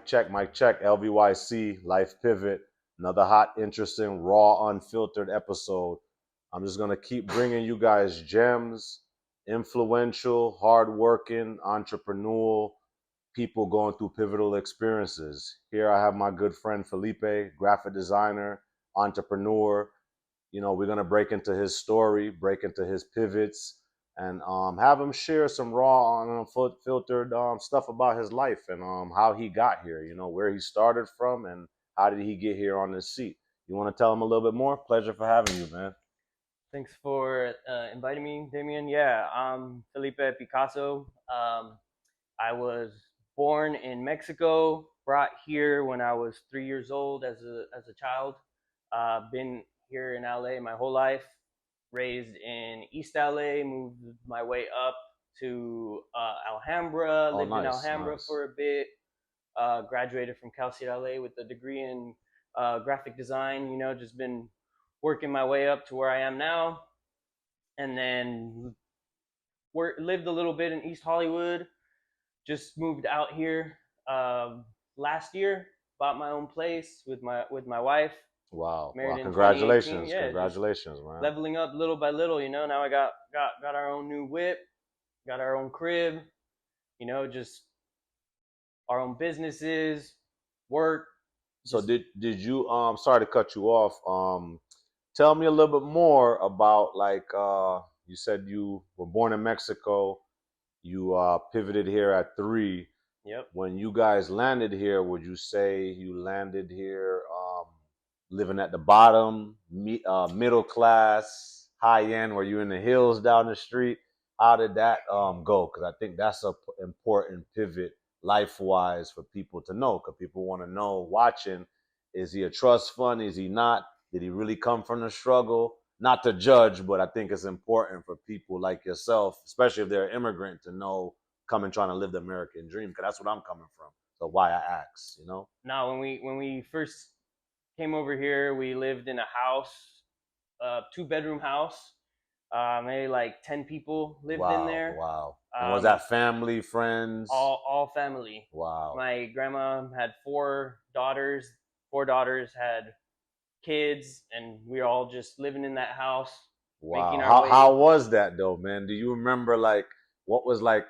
Mic check. LVYC, Life Pivot. Another hot, interesting, raw, unfiltered episode. I'm just going to keep bringing you guys gems, influential, hardworking, entrepreneurial people going through pivotal experiences. Here I have my good friend Felipe, graphic designer, entrepreneur. We're going to break into his story, break into his pivots, and have him share some raw, unfiltered stuff about his life and how he got here, where he started from and how did he get here on this seat. You want to tell him a little bit more? Pleasure for having you, man. Thanks for inviting me, Damien. Yeah, I'm Felipe Picasso. I was born in Mexico, brought here when I was 3 years old as a child. Been here in LA my whole life. Raised in East LA, moved my way up to Alhambra. Oh, Lived in nice, Alhambra nice. for a bit. Graduated from Cal State LA with a degree in graphic design. Just been working my way up to where I am now, and then lived a little bit in East Hollywood. Just moved out here last year. Bought my own place with my wife. Wow, Married wow, in 2018. congratulations, Yeah, just congratulations, man. leveling up little by little. Now I got our own new whip, got our own crib. Just our own businesses, work. So Just did you sorry to cut you off. Tell me a little bit more about, like, you said you were born in Mexico. You pivoted here at 3. yep. When you guys landed here, would you say you landed here living at the bottom, middle class, high end? Were you in the hills down the street? How did that go? Because I think that's a important pivot life wise for people to know. Because people want to know, watching, is he a trust fund? Is he not? Did he really come from the struggle? Not to judge, but I think it's important for people like yourself, especially if they're an immigrant, to know, coming trying to live the American dream, because that's what I'm coming from. So why I ask. Now when we first came over here, we lived in a house, two-bedroom house. Maybe like 10 people lived in Wow, there. wow. And was Um, that family, friends? all family. Wow, My grandma had 4 daughters. 4 daughters had kids, and we were all just living in that house, wow. making our How way. was that though, man? Do you remember, like, what was like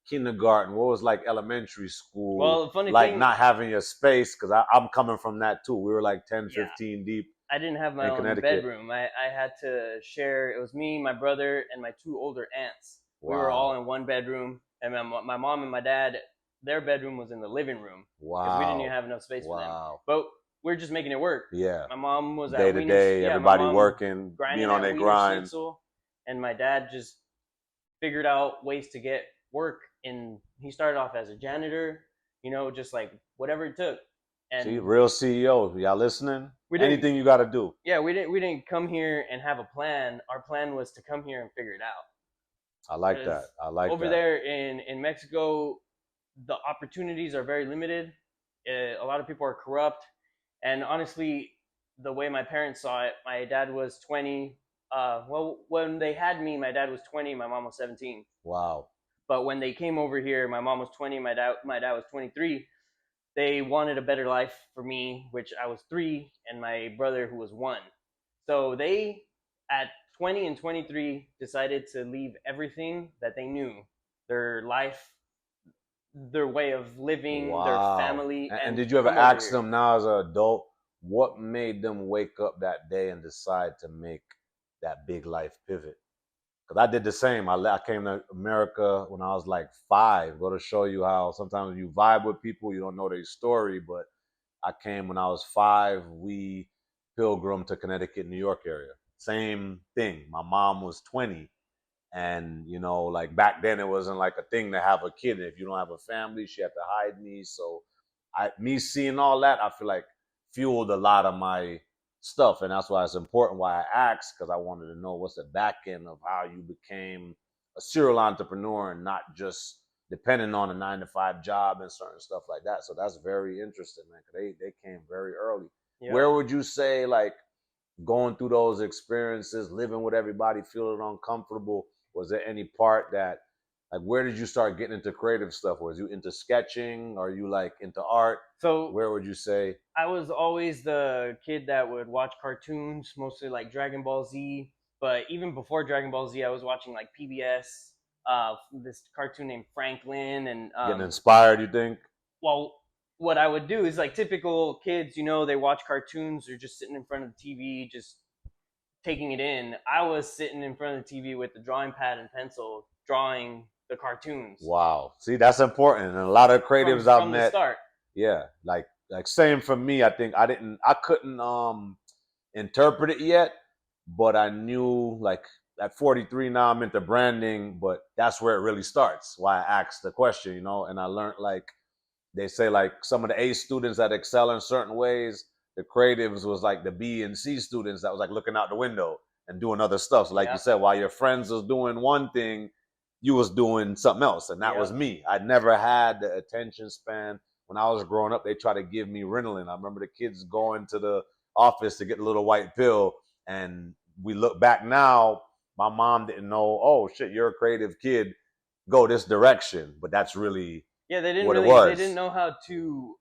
kindergarten? What was like elementary school? Well, the funny Like, thing, not having your space, because I'm coming from that too. We were like 10, yeah, 15 deep I didn't have my in own Connecticut. bedroom. I had to share. It was me, my brother, and my two older aunts. We were all Wow, in one bedroom, and my mom and my dad, their bedroom was in the living room because we didn't even wow, have enough space for them. wow. But we're just making it work. Yeah. My mom was Day at to Wiener, day, yeah, my everybody mom working, being grinding on at their Wiener grind. Schnitzel, and my dad just figured out ways to get work. And he started off as a janitor, just like whatever it took. See, And real CEO, y'all listening? we didn't Anything you got to do. yeah, we didn't come here and have a plan. Our plan was to come here and figure it out. I like that. Because I like over that. there in Mexico, the opportunities are very limited. A lot of people are corrupt, and honestly, the way my parents saw it, my dad was 20. Well, when they had me, my dad was 20, my mom was 17. Wow. But when they came over here, my mom was 20, my dad was 23. They wanted a better life for me, which I was 3, and my brother who was 1. So they, at 20 and 23, decided to leave everything that they knew, their life, their way of living, their Wow. family, And and did you ever come over ask here. them now as an adult, what made them wake up that day and decide to make that big life pivot? Because I did the same. I came to America when I was like 5. Go to show you how sometimes you vibe with people, you don't know their story. But I came when I was 5. We pilgrim to Connecticut, New York area. Same thing. My mom was 20. And, like, back then it wasn't like a thing to have a kid. If you don't have a family, she had to hide me. So me seeing all that, I feel like fueled a lot of my stuff. And that's why it's important why I asked, because I wanted to know what's the back end of how you became a serial entrepreneur and not just depending on a 9 to 5 job and certain stuff like that. So that's very interesting, man, because they came very early. Yep. Where would you say, like, going through those experiences, living with everybody, feeling uncomfortable, was there any part that Like, where did you start getting into creative stuff? Was you into sketching? Are you like into art? So Where would you say? I was always the kid that would watch cartoons, mostly like Dragon Ball Z. But even before Dragon Ball Z, I was watching like PBS, this cartoon named Franklin, and Getting inspired, you think? well, what I would do is like typical kids, they watch cartoons, they're just sitting in front of the TV, just taking it in. I was sitting in front of the TV with the drawing pad and pencil, drawing the cartoons. Wow. See, that's important. And a lot of creatives I've from the met. start. Yeah, like same for me. I think I couldn't interpret it yet, but I knew like at 43 now I'm into branding, but that's where it really starts. Why I asked the question, and I learned like they say like some of the A students that excel in certain ways, the creatives was like the B and C students that was like looking out the window and doing other stuff. So like you said, while your friends was doing one thing, you was doing something else, and that was me. I never had the attention span. When I was growing up, they tried to give me Ritalin. I remember the kids going to the office to get the little white pill, and we look back now, my mom didn't know, oh shit, you're a creative kid, go this direction. But that's really they didn't what really, it was. They didn't know how to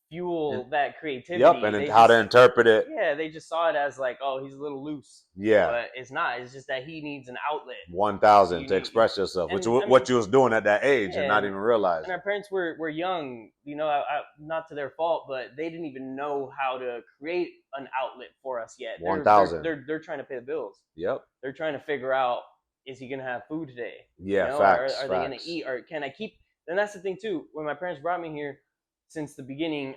fuel that creativity. Yep, and how to interpret it. Yeah, they just saw it as like, oh, he's a little loose. Yeah, but it's not. It's just that he needs an outlet. 1,000 to express yourself, which what you was doing at that age and not even realizing. And our parents were young, not to their fault, but they didn't even know how to create an outlet for us yet. 1,000. They're trying to pay the bills. Yep. They're trying to figure out, is he gonna have food today? Yeah, facts. Are they gonna eat? Or can I keep? And that's the thing too. When my parents brought me here, since the beginning,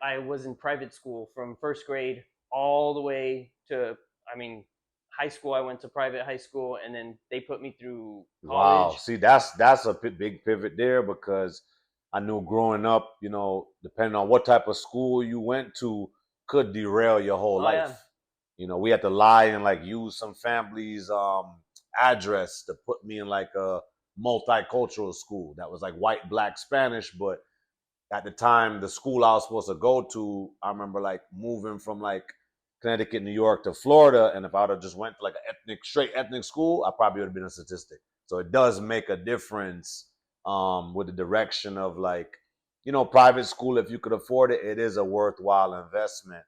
I was in private school from first grade all the way to, high school. I went to private high school, and then they put me through college. Wow. See, that's a big pivot there, because I knew growing up, depending on what type of school you went to, could derail your whole life. Yeah. We had to lie and like use some family's address to put me in like a multicultural school that was like white, black, Spanish. But at the time, the school I was supposed to go to, I remember like moving from like Connecticut, New York to Florida, and if I would have just went to like an straight ethnic school, I probably would have been a statistic. So it does make a difference with the direction of like, private school. If you could afford it, it is a worthwhile investment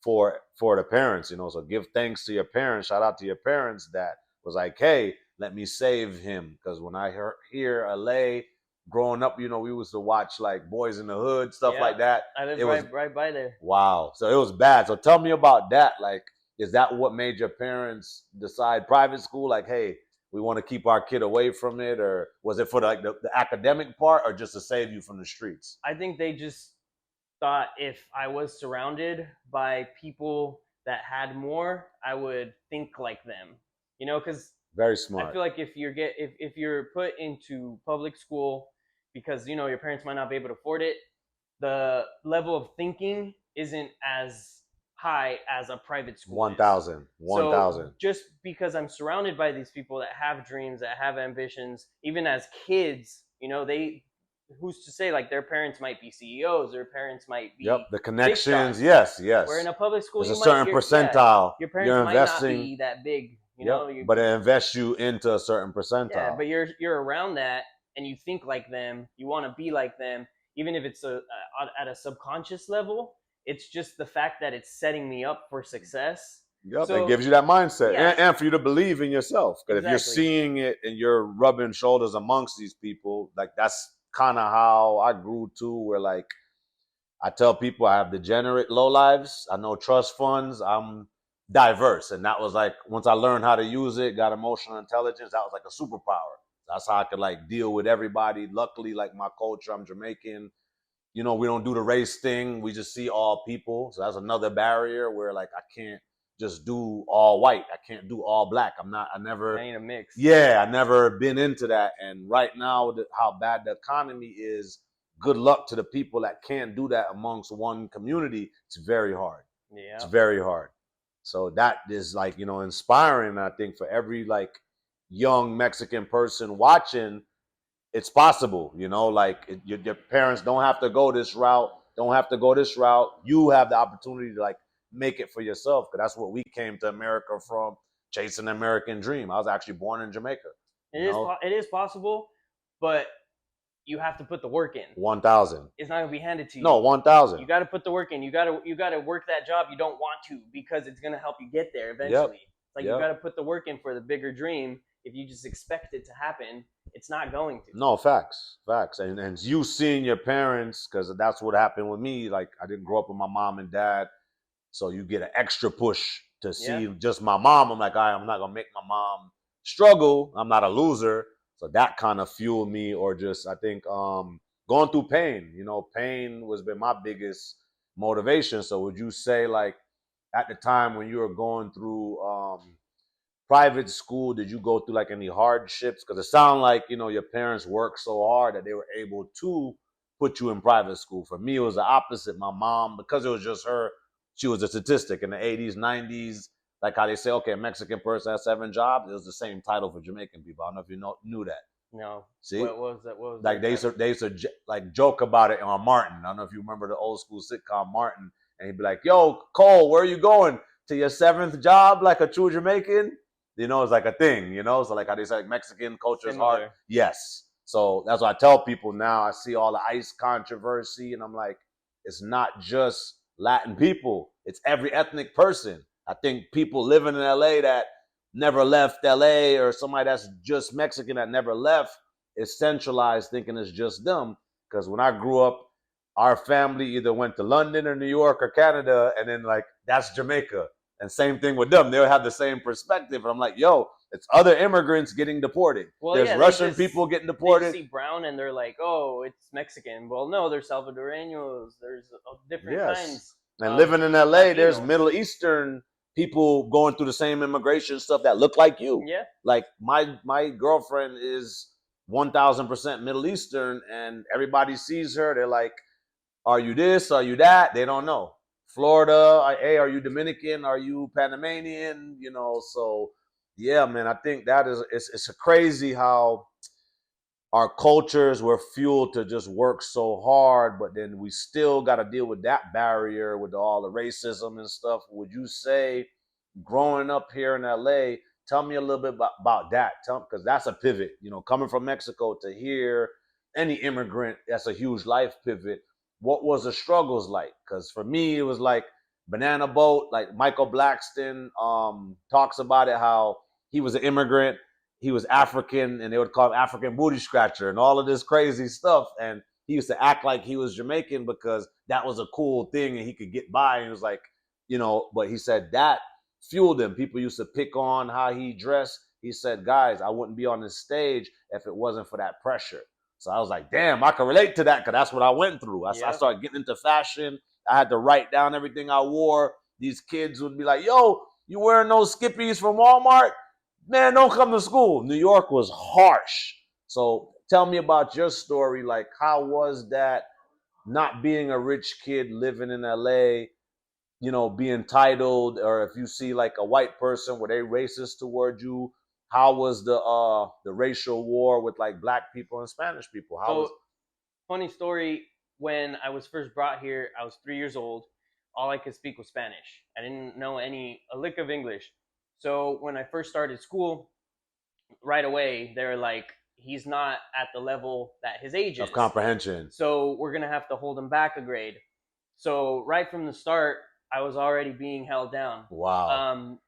for the parents. So give thanks to your parents. Shout out to your parents that was like, hey, let me save him. Because when I hear LA, growing up, we used to watch like Boys in the Hood, stuff like that. I lived right by there. Wow. So it was bad. So tell me about that. Like, is that what made your parents decide private school? Like, hey, we want to keep our kid away from it? Or was it for like the academic part, or just to save you from the streets? I think they just thought if I was surrounded by people that had more, I would think like them. Because very smart. I feel like if you're put into public school because your parents might not be able to afford it, the level of thinking isn't as high as a private school. 1,000. So just because I'm surrounded by these people that have dreams, that have ambitions, even as kids, who's to say like their parents might be CEOs, their parents might be the connections. Yes. Where in a public school, there's a certain percentile. Your parents might not be that big. But it invests you into a certain percentile. Yeah, but you're around that, and you think like them. You want to be like them, even if it's at a subconscious level. It's just the fact that it's setting me up for success. Yep, so, it gives you that mindset, and for you to believe in yourself. Because if you're seeing it and you're rubbing shoulders amongst these people, like that's kind of how I grew too. Where like I tell people I have degenerate low lives. I know trust funds. I'm diverse, and that was like once I learned how to use it, got emotional intelligence, that was like a superpower. That's how I could like deal with everybody. Luckily, like my culture, I'm Jamaican, we don't do the race thing, we just see all people. So that's another barrier where like I can't just do all white, I can't do all black. I need a mix. I never been into that. And right now, how bad the economy is, good luck to the people that can't do that amongst one community. It's very hard. It's very hard. So that is like, inspiring, I think, for every like young Mexican person watching. It's possible, like your parents don't have to go this route, You have the opportunity to like make it for yourself, because that's what we came to America from, chasing the American dream. I was actually born in Jamaica. You know, It is possible, but you have to put the work in. 1,000. It's not gonna be handed to you. No, 1,000. You got to put the work in. You got to work that job you don't want to, because it's gonna help you get there Yep. eventually. It's like you Yep. got to put the work in for the bigger dream. If you just expect it to happen, it's not going to. No, facts. And you seeing your parents, because that's what happened with me. Like, I didn't grow up with my mom and dad, so you get an extra push to see Yeah. just my mom. I'm like, all right, I'm not gonna make my mom struggle. I'm not a loser. So that kind of fueled me, or just I think going through pain. You know, pain was been my biggest motivation. So would you say, like, at the time when you were going through private school, did you go through like any hardships? Because it sounded like, you know, your parents worked so hard that they were able to put you in private school. For me, it was the opposite. My mom, because it was just her, she was a statistic in the 80s, 90s. Like how they say, okay, a Mexican person has 7 jobs. It was the same title for Jamaican people. I don't know if you knew that. No. See, What was that? What was like that? they used to like joke about it on Martin. I don't know if you remember the old school sitcom Martin, and he'd be like, "Yo, Cole, where are you going to your 7th job? Like a true Jamaican?" You know, it's like a thing. You know, so like how they say like Mexican culture is hard. Similar. Yes, so that's what I tell people now. I see all the ICE controversy, and I'm like, it's not just Latin people; it's every ethnic person. I think people living in LA that never left LA, or somebody that's just Mexican that never left, is centralized thinking it's just them. Because when I grew up, our family either went to London or New York or Canada, and then like that's Jamaica. And same thing with them. They'll have the same perspective. And I'm like, yo, it's other immigrants getting deported. Well, There's yeah, Russian people getting they deported. see brown and they're like, oh, it's Mexican. Well, no, there's Salvadoreños. There's different Yes. kinds. And living in LA, Latino. there's Middle Eastern people going through the same immigration stuff that look like you. Yeah. Like my girlfriend is 1,000% Middle Eastern, and everybody sees her. They're like, are you this? Are you that? They don't know. Florida, hey, are you Dominican? Are you Panamanian? You know, so yeah, man, I think that is it's crazy how our cultures were fueled to just work so hard, but then we still got to deal with that barrier with all the racism and stuff. Would you say, growing up here in LA, tell me a little bit about that? Because that's a pivot, you know, coming from Mexico to here, any immigrant, that's a huge life pivot. What was the struggles like? Because for me, it was like banana boat, like Michael Blackston talks about it, how he was an immigrant, he was African, and they would call him African booty scratcher and all of this crazy stuff. And he used to act like he was Jamaican because that was a cool thing and he could get by. And he was like, you know, but he said that fueled him. People used to pick on how he dressed. He said, guys, I wouldn't be on this stage if it wasn't for that pressure. So I was like, damn, I can relate to that because that's what I went through. I started getting into fashion. I had to write down everything I wore. These kids would be like, yo, you wearing those Skippies from Walmart? Man, don't come to school. New York was harsh. So tell me about your story. Like, how was that not being a rich kid living in LA, you know, being titled, or if you see like a white person, were they racist toward you? How was the racial war with like black people and Spanish people? How was funny story, when I was first brought here, I was 3 years old. All I could speak was Spanish. I didn't know a lick of English. So when I first started school, right away they're like, he's not at the level that his age is of comprehension? So we're gonna have to hold him back a grade. So right from the start, I was already being held down. Wow.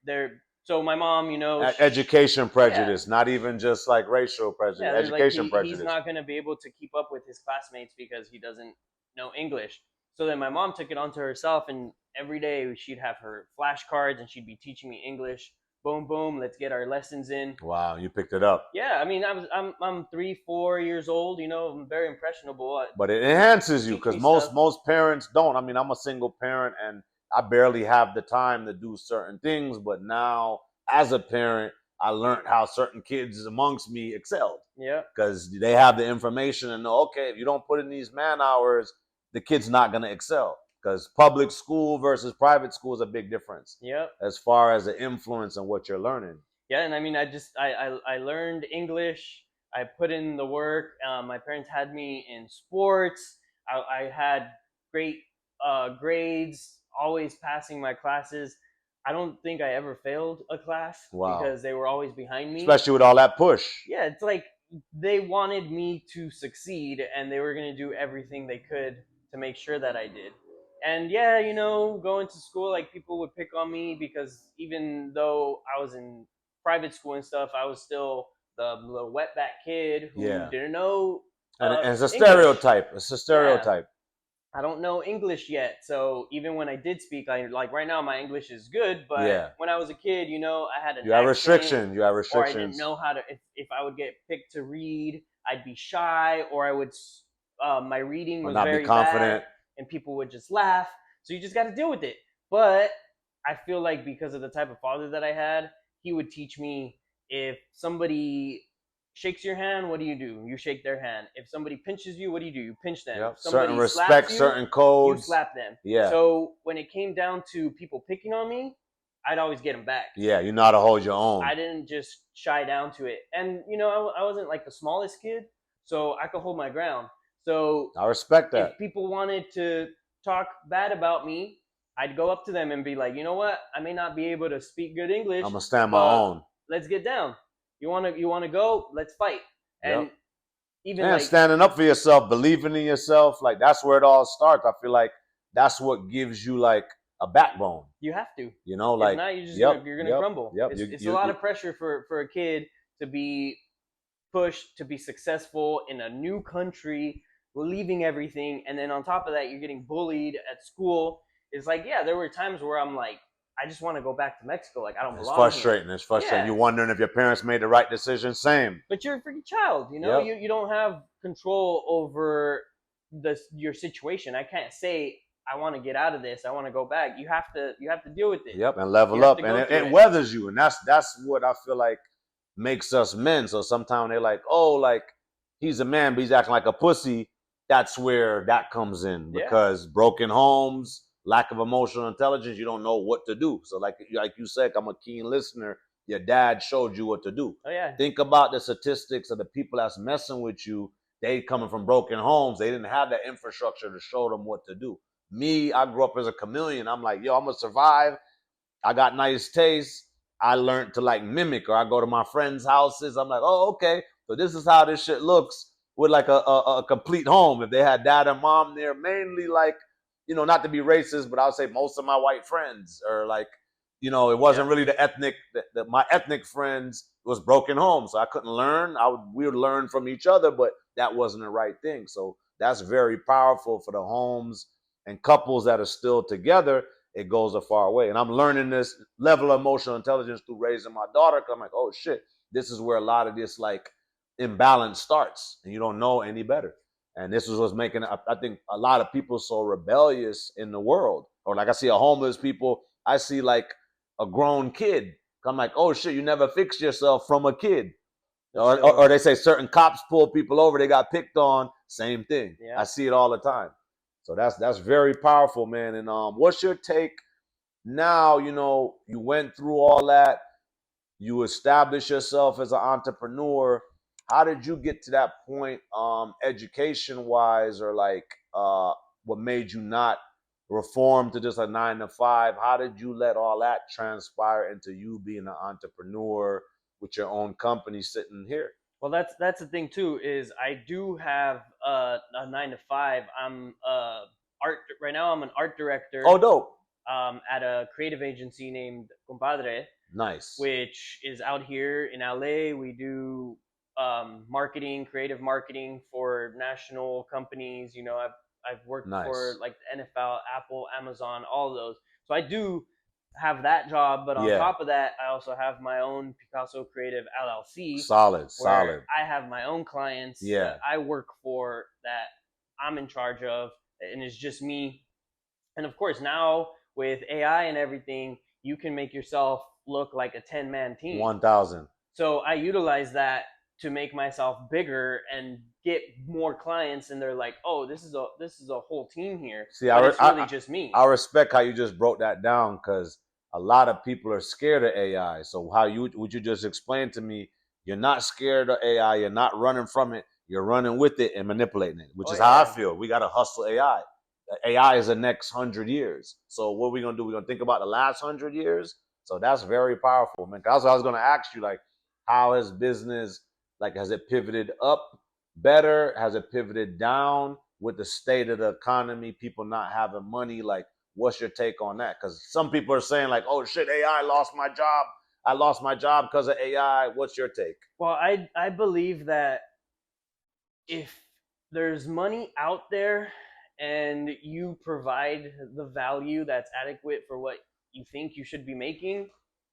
So my mom, you know, Education prejudice, not even just like racial prejudice, yeah, education prejudice. he's not going to be able to keep up with his classmates because he doesn't know English. So then my mom took it onto herself, and every day she'd have her flashcards and she'd be teaching me English. Boom, boom, let's get our lessons in. Wow, you picked it up. Yeah, I mean, I'm 3-4 years old. You know, I'm very impressionable. But it enhances you, Teach because me most stuff. most parents don't. I mean, I'm a single parent and I barely have the time to do certain things. But now, as a parent, I learned how certain kids amongst me excelled Yeah, because they have the information and know, okay, if you don't put in these man hours, the kid's not going to excel. Because public school versus private school is a big difference yeah, as far as the influence and what you're learning. yeah. And I mean, I learned English. I put in the work. My parents had me in sports. I had great grades, always passing my classes. I don't think I ever failed a class because they were always behind me. Especially with all that push. Yeah, it's like they wanted me to succeed and they were going to do everything they could to make sure that I did. And yeah, you know, going to school, like people would pick on me because even though I was in private school and stuff, I was still the little wetback kid who didn't know. And it's a English. stereotype. It's a stereotype. I don't know English yet, so even when I did speak, like right now, my English is good. But when I was a kid, you know, I had an accent, You have restrictions. or I didn't know how to. If I would get picked to read, I'd be shy, or I would. My reading was very bad, and people would just laugh. So you just got to deal with it. But I feel like because of the type of father that I had, he would teach me if somebody shakes your hand, what do? You shake their hand. If somebody pinches you, what do? You pinch them. If certain respect, certain codes. You slap them. Yeah. So when it came down to people picking on me, I'd always get them back. Yeah, you know how to hold your own. I didn't just shy down to it. And, you know, I wasn't like the smallest kid, so I could hold my ground. So I respect that. If people wanted to talk bad about me, I'd go up to them and be like, you know what? I may not be able to speak good English. I'm going to stand my own. Let's get down. You want to go? Let's fight. And even like standing up for yourself, believing in yourself, like that's where it all starts. I feel like that's what gives you like a backbone. You have to. You know, like if not, you're gonna crumble. Yep. It's a lot of pressure for a kid to be pushed to be successful in a new country, leaving everything, and then on top of that, you're getting bullied at school. It's like, yeah, there were times where I'm like, I just want to go back to Mexico. Like, I don't belong here. It's frustrating. Yeah. You're wondering if your parents made the right decision. Same. But you're a freaking child, you know? You don't have control over your situation. I can't say, I want to get out of this. I want to go back. You have to deal with it. Yep, and level up. And it weathers you. And that's what I feel like makes us men. So sometimes they're like, oh, like, he's a man, but he's acting like a pussy. That's where that comes in. Because broken homes, lack of emotional intelligence, you don't know what to do. So like you said, I'm a keen listener. Your dad showed you what to do. Oh, yeah. Think about the statistics of the people that's messing with you. They coming from broken homes. They didn't have that infrastructure to show them what to do. Me, I grew up as a chameleon. I'm like, yo, I'm going to survive. I got nice taste. I learned to like mimic, or I go to my friends' houses. I'm like, oh, okay. So this is how this shit looks with like a complete home. If they had dad and mom there, mainly like, you know, not to be racist, but I would say most of my white friends are like, you know, it wasn't really the ethnic, my ethnic friends was broken home. So I couldn't learn. We would learn from each other, but that wasn't the right thing. So that's very powerful for the homes and couples that are still together. It goes a far way. And I'm learning this level of emotional intelligence through raising my daughter. Cause I'm like, oh shit, this is where a lot of this like imbalance starts, and you don't know any better. And this is what's making, I think, a lot of people so rebellious in the world. Or like I see a homeless people, I see like a grown kid. I'm like, oh shit, you never fixed yourself from a kid. Or they say certain cops pull people over, they got picked on. Same thing. Yeah. I see it all the time. So that's very powerful, man. And what's your take now? You know, you went through all that. You established yourself as an entrepreneur. How did you get to that point, education-wise, or like what made you not reform to just a 9-to-5? How did you let all that transpire into you being an entrepreneur with your own company sitting here? Well, that's the thing too, is I do have a 9-to-5. I'm right now. I'm an art director. Oh, dope. At a creative agency named Compadre. Nice. Which is out here in LA. We do marketing, creative marketing for national companies. You know, I've worked for like the NFL, Apple, Amazon, all of those. So I do have that job, but on top of that, I also have my own Picasso Creative LLC. Solid. I have my own clients that I work for, that I'm in charge of, and it's just me. And of course, now with AI and everything, you can make yourself look like a 10-man team. 1,000. So I utilize that to make myself bigger and get more clients, and they're like, "Oh, this is a whole team here." See, but it's really just me. I respect how you just broke that down, because a lot of people are scared of AI. So would you just explain to me? You're not scared of AI. You're not running from it. You're running with it and manipulating it, which is how I feel. We got to hustle AI. AI is the next 100 years. So what are we gonna do? We're gonna think about the last 100 years. So that's very powerful, man. That's what I was gonna ask you, like, how has business, like, has it pivoted up better? Has it pivoted down with the state of the economy? People not having money. Like, what's your take on that? Because some people are saying, like, oh shit, AI lost my job. I lost my job because of AI. What's your take? Well, I believe that if there's money out there and you provide the value that's adequate for what you think you should be making,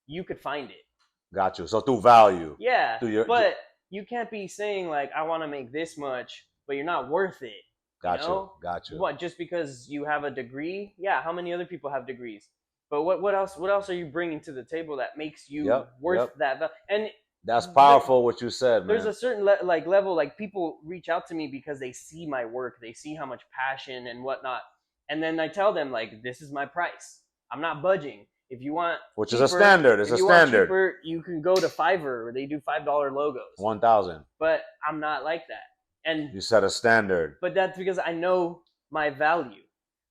you could find it. Got you. So through value. Yeah, Through your, but you can't be saying like I want to make this much, but you're not worth it. got you. Got you. What? Just because you have a degree? Yeah. How many other people have degrees? But what else? What else are you bringing to the table that makes you worth that value? And that's powerful what you said, man. There's a certain level, like people reach out to me because they see my work, they see how much passion and whatnot, and then I tell them like, this is my price. I'm not budging. If you want, which cheaper, is a standard. It's a standard. Cheaper, you can go to Fiverr where they do $5 logos. 1,000. But I'm not like that. And you set a standard. But that's because I know my value.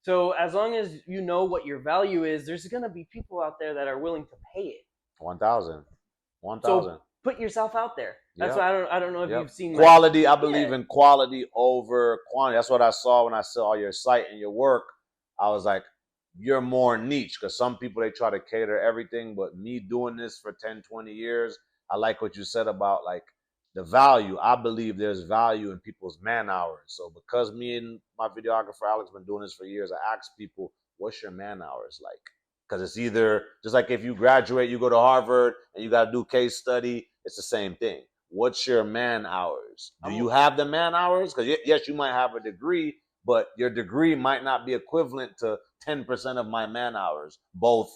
So as long as you know what your value is, there's gonna be people out there that are willing to pay it. 1,000. 1,000. So put yourself out there. That's why I don't know if you've seen quality. I believe in quality over quantity. That's what I saw when I saw your site and your work. I was like, you're more niche, because some people, they try to cater everything, but me doing this for 10, 20 years, I like what you said about like the value. I believe there's value in people's man hours. So because me and my videographer Alex been doing this for years, I ask people, what's your man hours like? Because it's either just like if you graduate, you go to Harvard and you got to do case study, it's the same thing. What's your man hours? Do you have the man hours? Because yes, you might have a degree, but your degree might not be equivalent to 10% of my man hours, both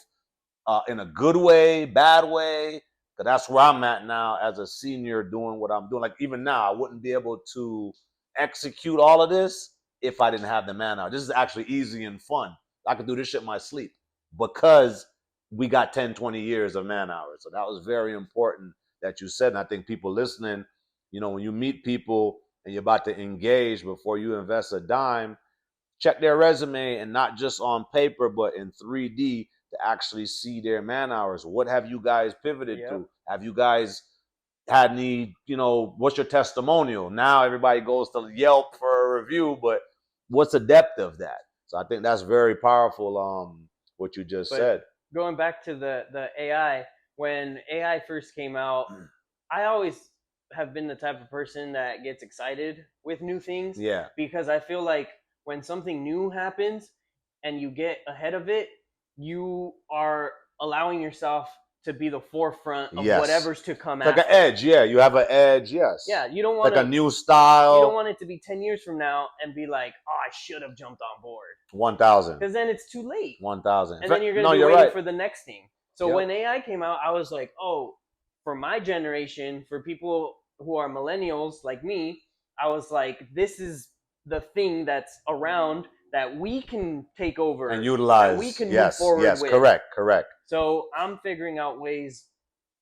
in a good way, bad way. Because that's where I'm at now as a senior doing what I'm doing. Like even now, I wouldn't be able to execute all of this if I didn't have the man hours. This is actually easy and fun. I could do this shit in my sleep because we got 10, 20 years of man hours. So that was very important that you said. And I think people listening, you know, when you meet people and you're about to engage before you invest a dime, check their resume, and not just on paper, but in 3D to actually see their man hours. What have you guys pivoted to? Have you guys had any, you know, what's your testimonial? Now everybody goes to Yelp for a review, but what's the depth of that? So I think that's very powerful, what you just said. Going back to the AI, when AI first came out, I always have been the type of person that gets excited with new things. Yeah. Because I feel like when something new happens and you get ahead of it, you are allowing yourself to be the forefront of whatever's to come after. Like an edge, yeah. You have an edge, yes. Yeah, you don't want like a new style. You don't want it to be 10 years from now and be like, oh, I should have jumped on board. 1,000. Because then it's too late. 1,000. And then you're going to be waiting for the next thing. So when AI came out, I was like, oh, for my generation, for people who are millennials like me, I was like, this is the thing that's around that we can take over and utilize. We can move forward with. Yes, correct. So I'm figuring out ways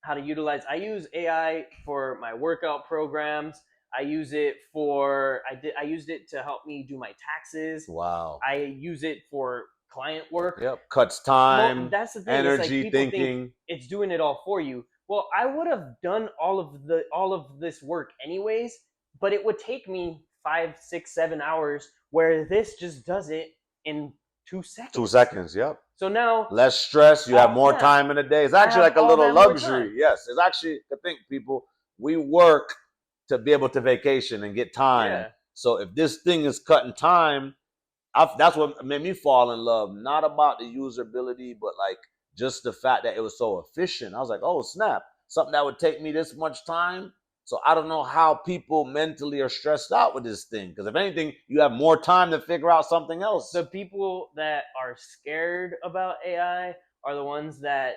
how to utilize. I use AI for my workout programs. I use it I used it to help me do my taxes. Wow. I use it for client work. Yep. Cuts time. That's the thing. Energy, like thinking. It's doing it all for you. Well, I would have done all of this work anyways, but it would take me 5, 6, 7 hours, where this just does it in 2 seconds. 2 seconds, yep. So now less stress, you have more time in a day. It's actually like a little luxury. Yes, it's actually, I think people, we work to be able to vacation and get time. Yeah. So if this thing is cutting time, that's what made me fall in love. Not about the usability, but like just the fact that it was so efficient. I was like, oh snap, something that would take me this much time. So I don't know how people mentally are stressed out with this thing. Because if anything, you have more time to figure out something else. The people that are scared about AI are the ones that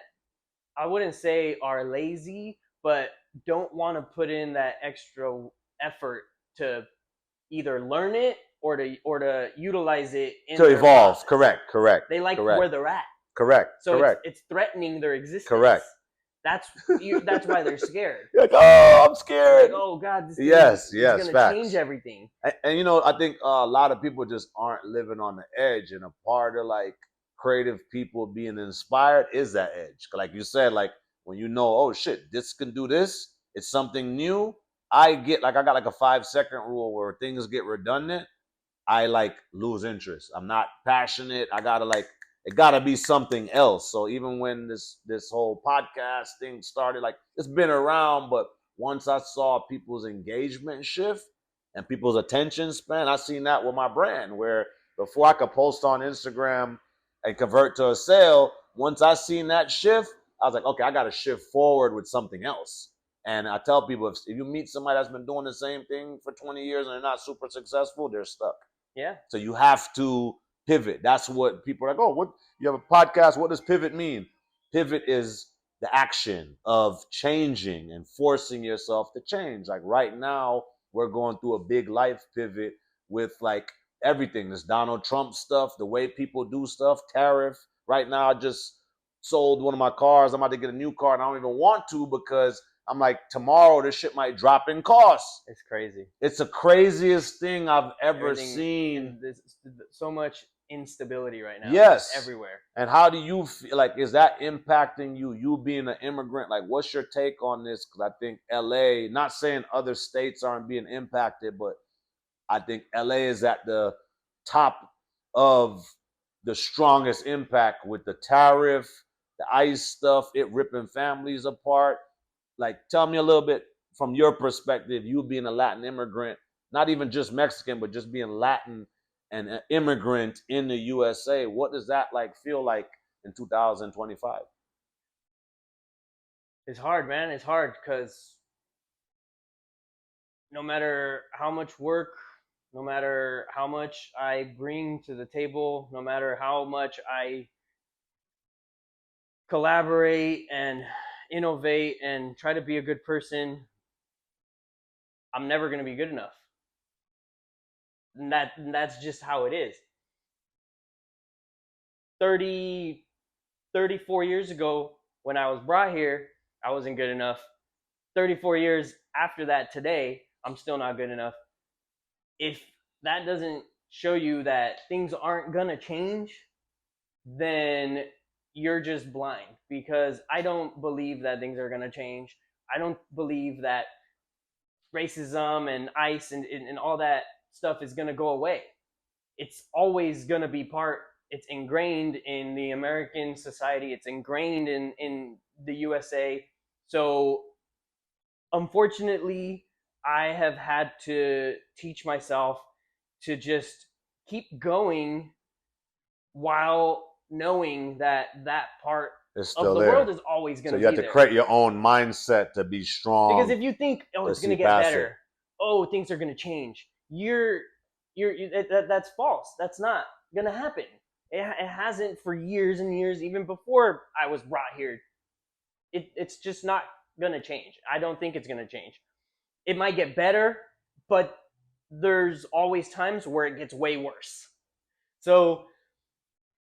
I wouldn't say are lazy, but don't want to put in that extra effort to either learn it or to utilize it to evolve. Correct. They like where they're at. Correct. So it's threatening their existence. Correct. That's why they're scared. You're like, oh, I'm They're like, scared. oh God, this thing Yes, is yes, gonna change facts. everything. And you know, I think a lot of people just aren't living on the edge, and a part of like creative people being inspired is that edge. Like you said, like when you know, oh shit, this can do this. It's something new. I got like a 5 second rule where things get redundant. I like lose interest. I'm not passionate. I gotta like it gotta be something else. So even when this whole podcast thing started, like it's been around, but once I saw people's engagement shift and people's attention span, I seen that with my brand where before I could post on Instagram and convert to a sale, once I seen that shift, I was like, okay, I gotta shift forward with something else. And I tell people if you meet somebody that's been doing the same thing for 20 years and they're not super successful, they're stuck. Yeah. So you have to pivot. That's what people are like, oh, what you have a podcast, what does pivot mean? Pivot is the action of changing and forcing yourself to change. Like right now, we're going through a big life pivot with like everything. This Donald Trump stuff, the way people do stuff, tariff. Right now, I just sold one of my cars. I'm about to get a new car and I don't even want to because I'm like, tomorrow this shit might drop in cost. It's crazy. It's the craziest thing I've ever Everything seen. There's so much instability right now. Yes. Just everywhere. And how do you feel? Like, is that impacting you? You being an immigrant, like, what's your take on this? Because I think LA, not saying other states aren't being impacted, but I think LA is at the top of the strongest impact with the tariff, the ICE stuff, it ripping families apart. Like, tell me a little bit from your perspective, you being a Latin immigrant, not even just Mexican, but just being Latin and an immigrant in the USA. What does that like feel like in 2025? It's hard, man. It's hard because no matter how much work, no matter how much I bring to the table, no matter how much I collaborate and innovate and try to be a good person, I'm never going to be good enough. And that's just how it is. 34 years ago when I was brought here, I wasn't good enough. 34 years after that today, I'm still not good enough. If that doesn't show you that things aren't going to change, then you're just blind, because I don't believe that things are going to change. I don't believe that racism and ICE and all that stuff is going to go away. It's always going to be it's ingrained in the American society. It's ingrained in the USA. So unfortunately, I have had to teach myself to just keep going while knowing that part It's of still the there. world is always going So to be you have to there. create your own mindset to be strong. Because if you think, oh, it's going to get better, oh, things are going to change, that's false. That's not going to happen. It hasn't for years and years, even before I was brought here. It's just not going to change. I don't think it's going to change. It might get better, but there's always times where it gets way worse. So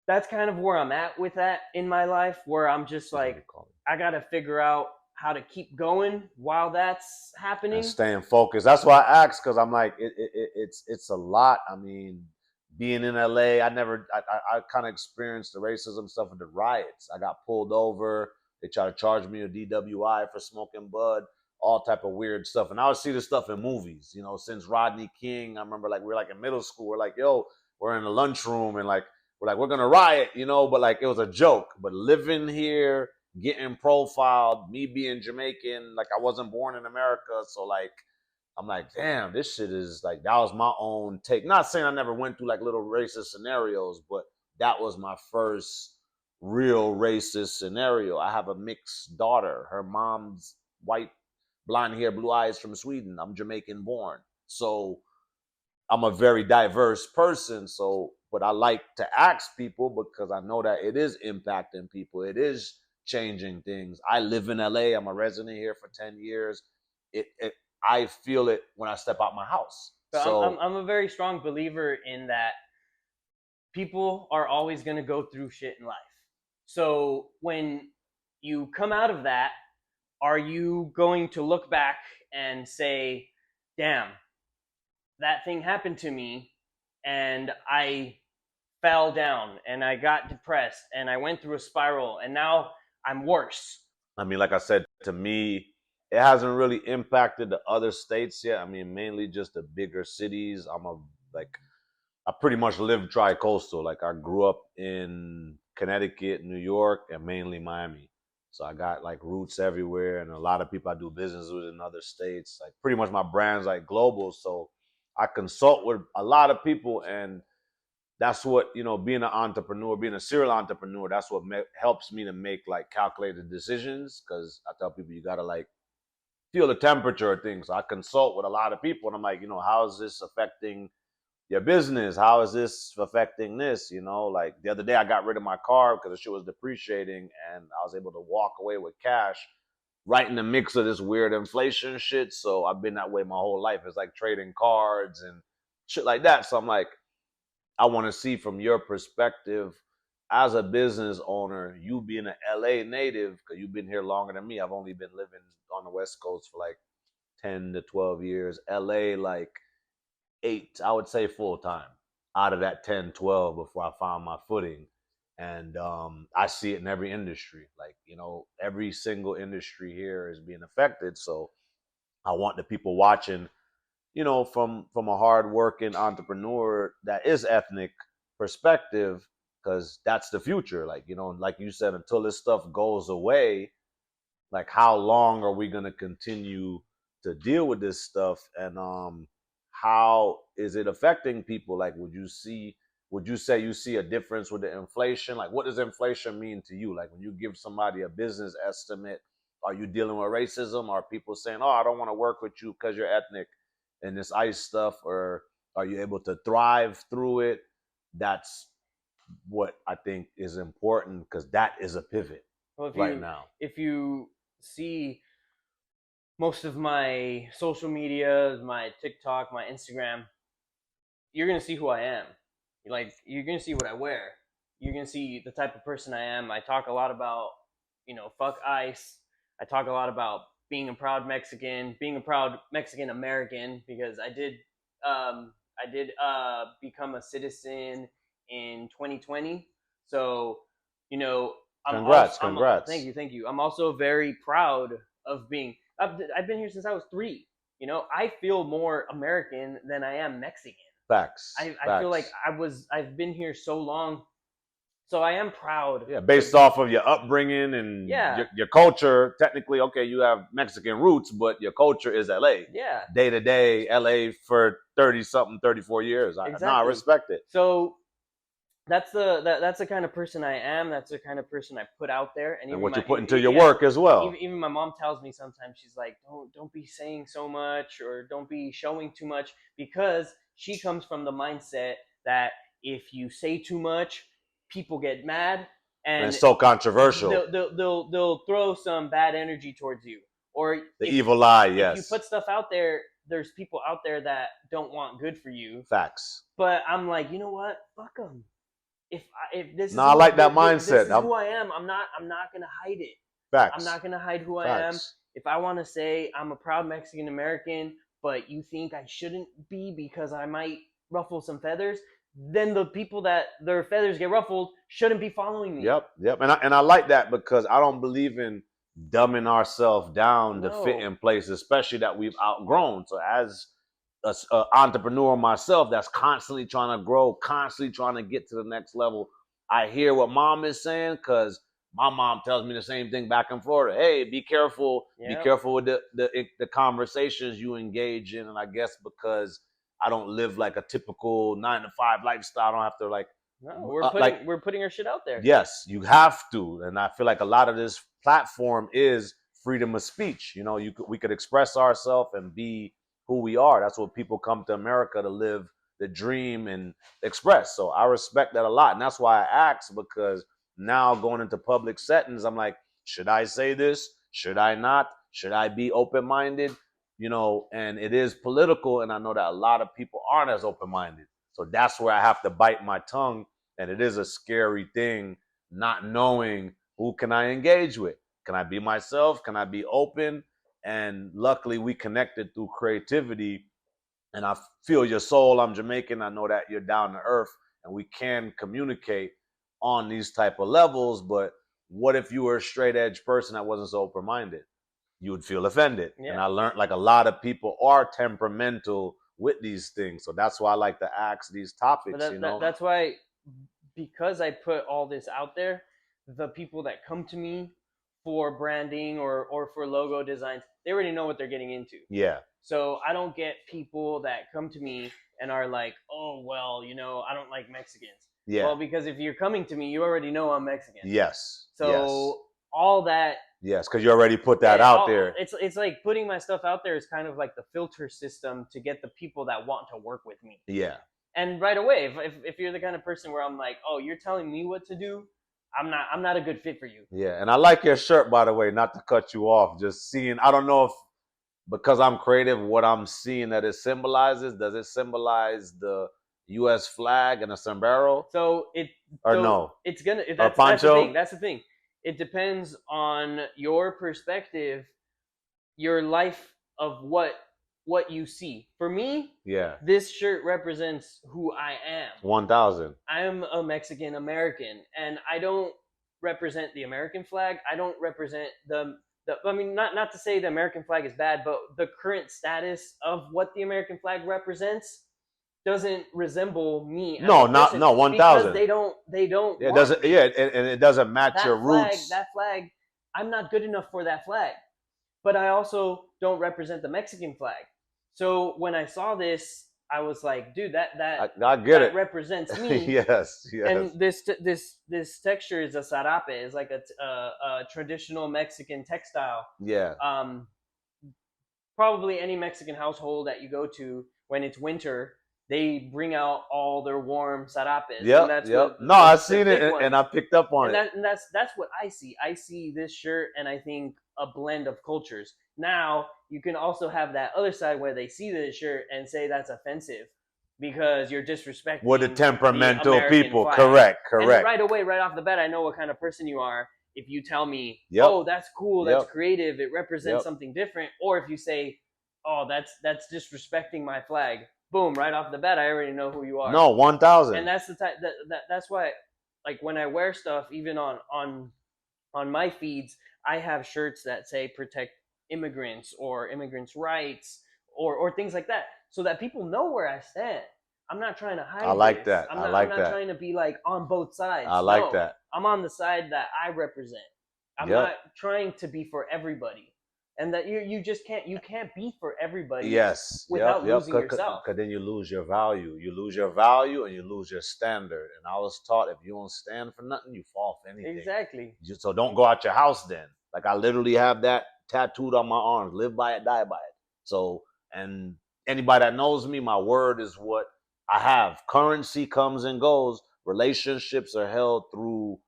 that's kind of where I'm at with that in my life, where I'm just like, I got to figure out how to keep going while that's happening. And staying focused. That's why I asked, because I'm like, it's a lot. I mean, being in LA, I kind of experienced the racism stuff with the riots. I got pulled over. They tried to charge me a DWI for smoking bud, all type of weird stuff. And I would see this stuff in movies, you know, since Rodney King. I remember like we were like in middle school. We're like, yo, we're in the lunchroom and like, we're going to riot, you know, but like it was a joke. But living here, getting profiled, me being Jamaican, like I wasn't born in America. So like, I'm like, damn, this shit is like, that was my own take. Not saying I never went through like little racist scenarios, but that was my first real racist scenario. I have a mixed daughter. Her mom's white, blonde hair, blue eyes from Sweden. I'm Jamaican born. So I'm a very diverse person. So, but I like to ask people because I know that it is impacting people. It is changing things. I live in LA. I'm a resident here for 10 years. I feel it when I step out my house. So I'm a very strong believer in that people are always going to go through shit in life. So when you come out of that are you going to look back and say, damn, that thing happened to me and I fell down and I got depressed and I went through a spiral and now I'm worse? I mean, like I said, to me, it hasn't really impacted the other states yet. I mean, mainly just the bigger cities. Like I pretty much live tri-coastal. Like I grew up in Connecticut, New York, and mainly Miami. So I got like roots everywhere, and a lot of people I do business with in other states. Like pretty much my brand's like global. So I consult with a lot of people, and that's what, being an entrepreneur, being a serial entrepreneur, that's what helps me to make like calculated decisions. Because I tell people you gotta like feel the temperature of things. So I consult with a lot of people, and I'm like, how is this affecting your business? How is this affecting this? Like the other day I got rid of my car because the shit was depreciating, and I was able to walk away with cash right in the mix of this weird inflation shit. So I've been that way my whole life. It's like trading cards and shit like that. So I'm like, I want to see from your perspective as a business owner, you being an LA native, because you've been here longer than me. I've only been living on the West Coast for like 10 to 12 years. LA, like 8, I would say full time out of that 10, 12 before I found my footing. And I see it in every industry. Like, every single industry here is being affected. So I want the people watching, from a hardworking entrepreneur that is ethnic perspective, because that's the future. Like, like you said, until this stuff goes away, like how long are we gonna continue to deal with this stuff? And how is it affecting people? Like, would you say you see a difference with the inflation? Like, what does inflation mean to you? Like, when you give somebody a business estimate, are you dealing with racism? Are people saying, oh, I don't want to work with you because you're ethnic and this ICE stuff? Or are you able to thrive through it? That's what I think is important, because that is a pivot Well, if right you now. if you see most of my social media, my TikTok, my Instagram, you're gonna see who I am. Like, you're gonna see what I wear. You're gonna see the type of person I am. I talk a lot about, fuck ICE. I talk a lot about being a proud Mexican, being a proud Mexican American, because I did become a citizen in 2020. So, Congrats, thank congrats. you, thank you. I'm also very proud of being. I've been here since I was 3. I feel more American than I am Mexican. Facts, I feel like facts. I've been here so long, so I am proud Yeah, to based off of your upbringing and yeah, your culture. Technically, okay, you have Mexican roots, but your culture is LA. yeah, Day to day, LA for 30 something, 34 years. I exactly. respect it. So that's the kind of person I am. That's the kind of person I put out there. And And even what you my put into your yeah, work as well. even my mom tells me sometimes, she's like, don't be saying so much, or don't be showing too much, because she comes from the mindset that if you say too much, people get mad, And and it's so controversial. they'll throw some bad energy towards you. Or The evil eye, if you yes. put stuff out there, there's people out there that don't want good for you. Facts. But I'm like, you know what? Fuck them. If this No, is I who like that this mindset. is who I am, I'm not gonna hide it. I'm Facts. not gonna hide who I am. Facts. If I want to say I'm a proud Mexican American, but you think I shouldn't be because I might ruffle some feathers, then the people that their feathers get ruffled shouldn't be following me. Yep, yep. And I like that, because I don't believe in dumbing ourselves down to fit No. in place, especially that we've outgrown. So as an entrepreneur myself that's constantly trying to grow, constantly trying to get to the next level, I hear what mom is saying, because my mom tells me the same thing back in Florida. Hey, be Yeah. careful with the conversations you engage in. And I guess because I don't live like a typical 9 to 5 lifestyle, I don't have to No, like we're putting our shit out there. yes, you have to. And I feel like a lot of this platform is freedom of speech. We could express ourselves and be who we are. That's what people come to America to live the dream and express. So I respect that a lot. And that's why I asked, because now going into public settings, I'm like, should I say this? Should I not? Should I be open minded? And it is political. And I know that a lot of people aren't as open minded. So that's where I have to bite my tongue, and it is a scary thing not knowing who can I engage with. Can I be myself? Can I be open? And luckily we connected through creativity, and I feel your soul. I'm Jamaican. I know that you're down to earth, and we can communicate on these type of levels. But what if you were a straight edge person that wasn't so open minded? You would feel offended. Yeah. And I learned like a lot of people are temperamental with these things, so that's why I like to ask these topics. That's why, because I put all this out there, the people that come to me for branding or for logo designs, they already know what they're getting into. Yeah. So I don't get people that come to me and are like, oh, well, I don't like Mexicans. Yeah. Well, because if you're coming to me, you already know I'm Mexican. Yes. So all that. Yes, because you already put that out there. It's like putting my stuff out there is kind of like the filter system to get the people that want to work with me. Yeah. And right away, if you're the kind of person where I'm like, oh, you're telling me what to do, I'm not a good fit for you. Yeah, and I like your shirt, by the way, not to cut you off. Just seeing, I don't know if because I'm creative, what I'm seeing that it symbolizes, does it symbolize the U.S. flag and a sombrero? No? It's gonna. That's the thing. It depends on your perspective, your life of what you see. For me, this shirt represents who I am. 1,000. I am a Mexican American, and I don't represent the American flag. I don't represent I mean, not to say the American flag is bad, but the current status of what the American flag represents doesn't resemble me. No, 1,000. Because they don't. It doesn't. Yeah, and it doesn't match your roots. That flag, I'm not good enough for that flag, but I also don't represent the Mexican flag. So when I saw this, I was like, dude, I get it. Represents me. Yes. And this texture is a sarape. It's like a traditional Mexican textile. Yeah. Probably any Mexican household that you go to when it's winter, they bring out all their warm sarapes. Yep. I've seen it, and I picked up on it. And that's what I see. I see this shirt, and I think a blend of cultures. Now, you can also have that other side where they see this shirt and say that's offensive because you're disrespecting the temperamental people. Flag. Correct. And right away, right off the bat, I know what kind of person you are. If you tell me, oh, that's cool, that's creative, it represents something different, or if you say, oh, that's disrespecting my flag, boom, right off the bat, I already know who you are. No, 1,000. And that's the type that's why, like when I wear stuff, even on my feeds, I have shirts that say protect immigrants or immigrants' rights or things like that, so that people know where I stand. I'm not trying to hide. I like that. I'm not trying to be like on both sides. I like that. I'm on the side that I represent. I'm not trying to be for everybody. And that you just can't be for everybody. Yes. Without losing yourself. Because then you lose your value. You lose your value and you lose your standard. And I was taught if you don't stand for nothing, you fall for anything. Exactly. So don't go out your house then. Like I literally have that tattooed on my arms. Live by it, die by it. So, and anybody that knows me, my word is what I have. Currency comes and goes. Relationships are held through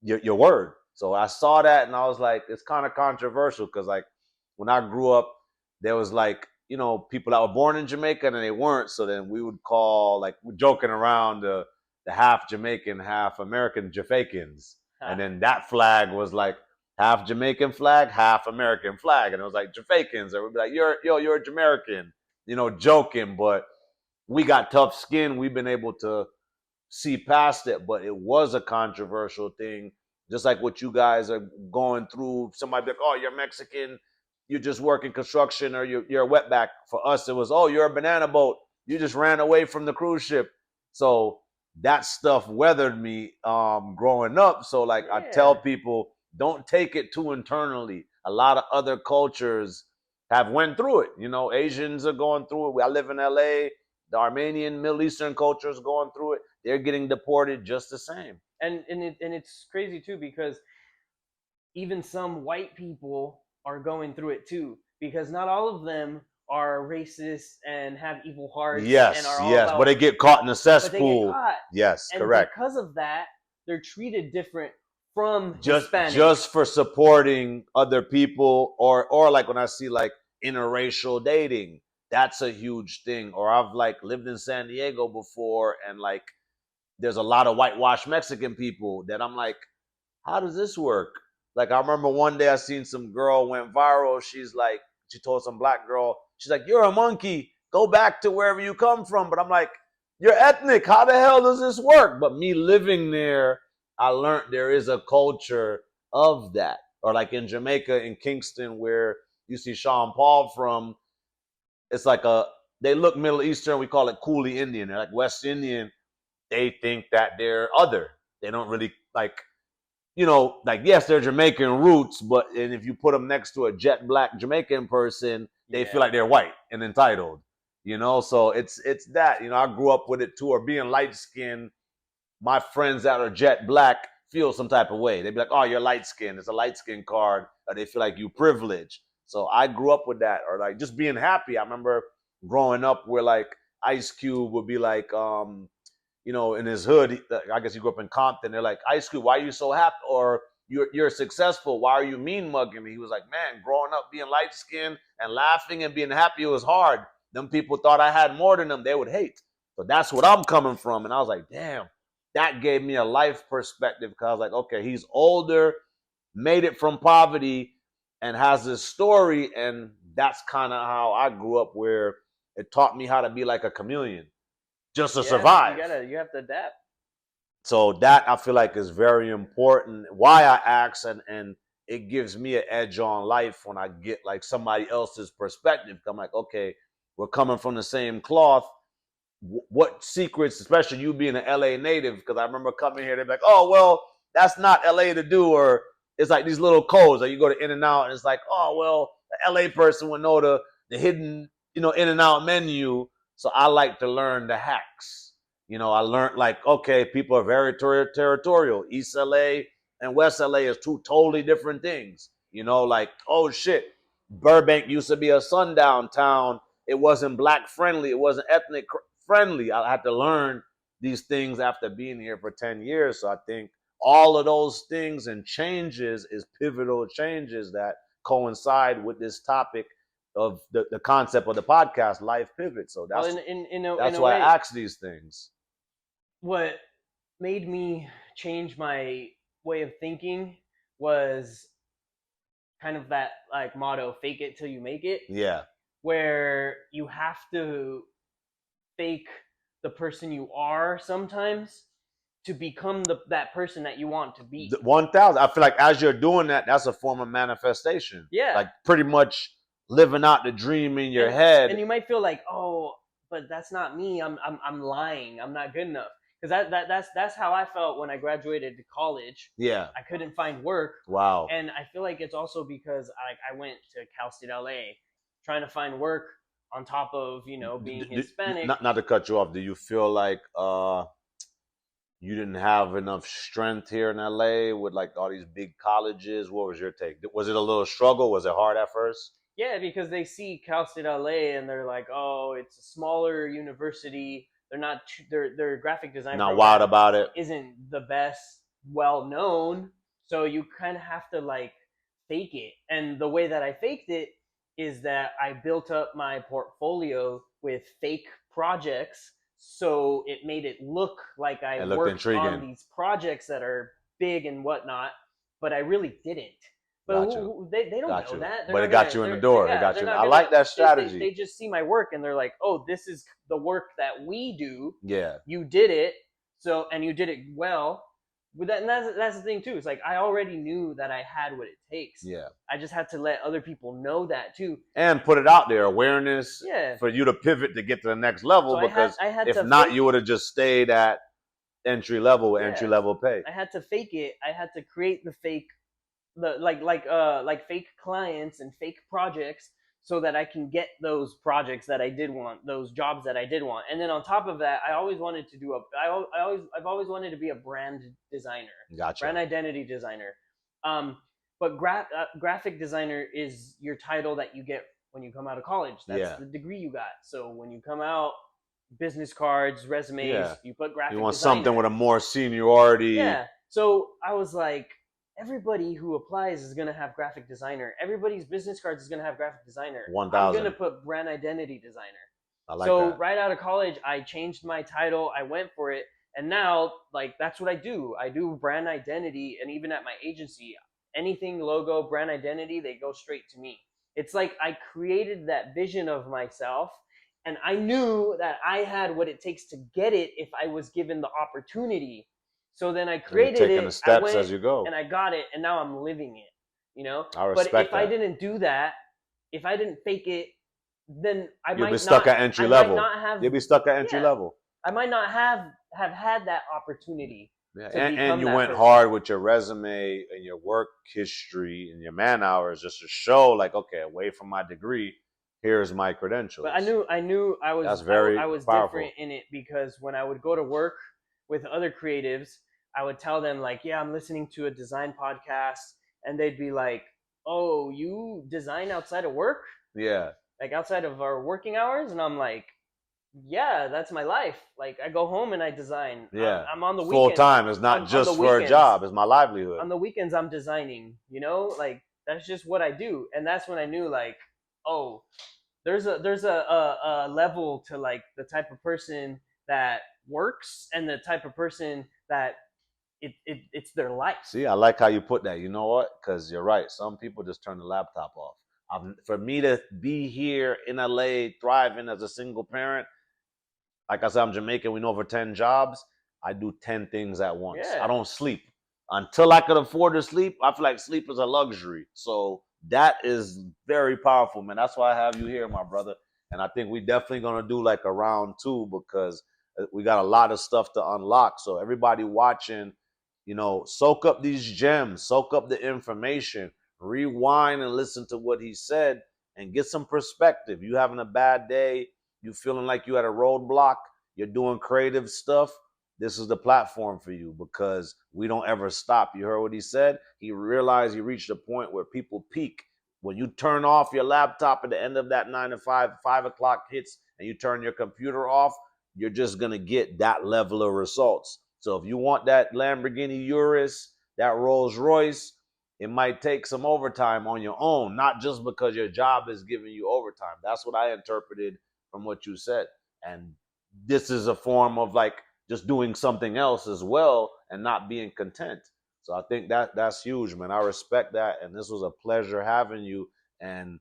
your word. So I saw that and I was like, it's kind of controversial because like when I grew up, there was like, people that were born in Jamaica and they weren't. So then we would call, like, we're joking around the half Jamaican, half American Jafakins. And then that flag was like half Jamaican flag, half American flag. And it was like Jafakins. Or we'd be like, you're a Jamaican, joking. But we got tough skin. We've been able to see past it. But it was a controversial thing. Just like what you guys are going through. Somebody be like, oh, you're Mexican. You just work in construction or you're a wetback. For us, it was, oh, you're a banana boat. You just ran away from the cruise ship. So that stuff weathered me growing up. So like I tell people, don't take it too internally. A lot of other cultures have went through it. Asians are going through it. I live in LA. The Armenian, Middle Eastern culture is going through it. They're getting deported just the same. And it's crazy too because even some white people are going through it too, because not all of them are racist and have evil hearts. Yes, but they get caught in a cesspool. Yes, and correct. Because of that, they're treated different from Hispanics. Just for supporting other people, or like when I see like interracial dating, that's a huge thing. Or I've like lived in San Diego before, and like there's a lot of whitewashed Mexican people that I'm like, how does this work? Like I remember one day I seen some girl went viral. She's like, she told some black girl, she's like, "You're a monkey. Go back to wherever you come from." But I'm like, "You're ethnic. How the hell does this work?" But me living there, I learned there is a culture of that. Or like in Jamaica, in Kingston, where you see Sean Paul from, it's like a they look Middle Eastern. We call it Coolie Indian. They're like West Indian. They think that they're other. They don't really like, like yes, they're Jamaican roots, but and if you put them next to a jet black Jamaican person, they feel like they're white and entitled. So it's that. I grew up with it too. Or being light skinned, my friends that are jet black feel some type of way. They'd be like, "Oh, you're light skinned. It's a light skin card." Or they feel like you privileged. So I grew up with that. Or like just being happy. I remember growing up where like Ice Cube would be like, in his hood, I guess he grew up in Compton. They're like, "Ice Cube, why are you so happy?" Or you're successful. Why are you mean mugging me? He was like, "Man, growing up being light skinned and laughing and being happy was hard. Them people thought I had more than them. They would hate." So that's what I'm coming from. And I was like, damn, that gave me a life perspective because I was like, okay, he's older, made it from poverty, and has this story. And that's kind of how I grew up, where it taught me how to be like a chameleon just to survive. You have to adapt. So that I feel like is very important. Why I ask, and it gives me an edge on life when I get like somebody else's perspective. I'm like, okay, we're coming from the same cloth. What secrets, especially you being an LA native, because I remember coming here, they're like, "Oh, well, that's not LA to do," or it's like these little codes. Like you go to In-N-Out, and it's like, "Oh, well, the LA person would know the hidden, In-N-Out menu." So I like to learn the hacks. I learned like, okay, people are very territorial. East LA and West LA is two totally different things. Like, oh shit, Burbank used to be a sundown town. It wasn't black friendly. It wasn't ethnic friendly. I had to learn these things after being here for 10 years. So I think all of those things and changes is pivotal changes that coincide with this topic of the concept of the podcast, Life Pivot. So that's in a why way, I ask these things. What made me change my way of thinking was kind of that like motto, fake it till you make it. Yeah. Where you have to fake the person you are sometimes to become that person that you want to be. 1,000. I feel like as you're doing that, that's a form of manifestation. Yeah. Like pretty much living out the dream in your head. And you might feel like, oh, but that's not me. I'm lying. I'm not good enough. Because that's how I felt when I graduated to college. Yeah. I couldn't find work. Wow. And I feel like it's also because I went to Cal State LA trying to find work on top of, being Hispanic. Not to cut you off. Do you feel like you didn't have enough strength here in LA with like all these big colleges? What was your take? Was it a little struggle? Was it hard at first? Yeah, because they see Cal State LA and they're like, oh, it's a smaller university. They're not their graphic design not wild about it. Isn't the best, well known. So you kind of have to like fake it. And the way that I faked it is that I built up my portfolio with fake projects. So it made it look like I worked on these projects that are big and whatnot, but I really didn't. But they don't know that. But it got you in the door. It got you. I like that strategy. They just see my work and they're like, "Oh, this is the work that we do. Yeah, you did it. So and you did it well." With that, and that's the thing too. It's like I already knew that I had what it takes. Yeah, I just had to let other people know that too, and put it out there, awareness. Yeah, for you to pivot to get to the next level. So because I had if not, you would have just stayed at entry level pay. I had to fake it. I had to create the fake. Like fake clients and fake projects so that I can get those projects that I did want, those jobs that I did want. And then on top of that, I always wanted to do I've always wanted to be a brand designer. Gotcha. Brand identity designer. But graphic designer is your title that you get when you come out of college. That's the degree you got. So when you come out, business cards, resumes, you put graphic designer. You want something with a more seniority. Yeah. So I was like, everybody who applies is going to have graphic designer. Everybody's business cards is going to have graphic designer. 1,000. I'm going to put brand identity designer. I like that. Right out of college, I changed my title. I went for it. And now, like, that's what I do. I do brand identity. And even at my agency, anything, logo, brand identity, they go straight to me. It's like I created that vision of myself, and I knew that I had what it takes to get it if I was given the opportunity. So then I And you're created taking it, the I steps went as you go. and I got it, and now I'm living it, I But respect if I that. didn't do that, if I didn't fake it, then You'll be stuck at entry level. have, You'll be stuck at entry yeah, level. I might not have had that opportunity Yeah, to and become you that went person. hard with your resume and your work history and your man hours just to show, like, okay, away from my degree, here's my credentials. But I knew I was That's very I was powerful. different in it, because when I would go to work with other creatives, I would tell them like, yeah, I'm listening to a design podcast, and they'd be like, oh, you design outside of work? Yeah. Like outside of our working hours? And I'm like, yeah, that's my life. Like I go home and I design. Yeah. I'm on the Full weekend. time. It's not on just the for a weekends. job. It's my livelihood. On the weekends, I'm designing. Like that's just what I do. And that's when I knew, like, oh, there's a level to like the type of person that works and the type of person that it's their life. See, I like how you put that. You know what? Because you're right. Some people just turn the laptop off. For me to be here in LA, thriving as a single parent, like I said, I'm Jamaican. We know for 10 jobs, I do 10 things at once. Yeah. I don't sleep. Until I could afford to sleep, I feel like sleep is a luxury. So that is very powerful, man. That's why I have you here, my brother. And I think we definitely going to do like a round two, because we got a lot of stuff to unlock. So everybody watching, soak up these gems, soak up the information, rewind and listen to what he said and get some perspective. You having a bad day, you feeling like you at a roadblock, you're doing creative stuff, this is the platform for you, because we don't ever stop. You heard what he said? He realized he reached a point where people peak. When you turn off your laptop at the end of that 9 to 5 o'clock hits, and you turn your computer off, you're just going to get that level of results. So if you want that Lamborghini Urus, that Rolls Royce, it might take some overtime on your own, not just because your job is giving you overtime. That's what I interpreted from what you said. And this is a form of like just doing something else as well and not being content. So I think that's huge, man. I respect that. And this was a pleasure having you. And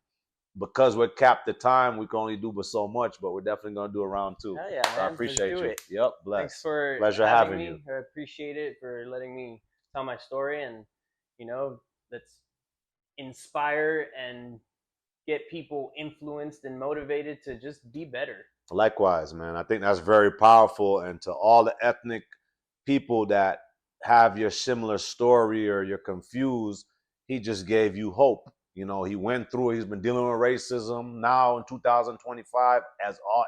because we're capped the time, we can only do but so much, but we're definitely going to do a round two. Hell yeah, man. So I appreciate you. It. Yep. Bless. Thanks for pleasure having me. you. I appreciate it, for letting me tell my story, and let's inspire and get people influenced and motivated to just be better. Likewise, man. I think that's very powerful. And to all the ethnic people that have your similar story or you're confused, he just gave you hope. He went through it. He's been dealing with racism now in 2025, as all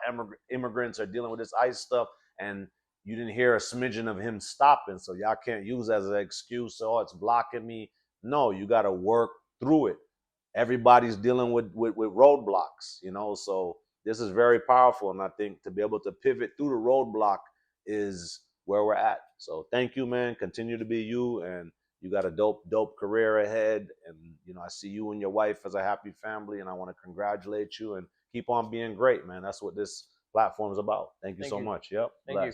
immigrants are dealing with this ICE stuff. And you didn't hear a smidgen of him stopping. So y'all can't use that as an excuse. Oh, it's blocking me. No, you got to work through it. Everybody's dealing with roadblocks, so this is very powerful. And I think to be able to pivot through the roadblock is where we're at. So thank you, man. Continue to be you, and you got a dope career ahead. And I see you and your wife as a happy family, and I want to congratulate you and keep on being great, man. That's what this platform is about. Thank you so much. Yep. Thank you.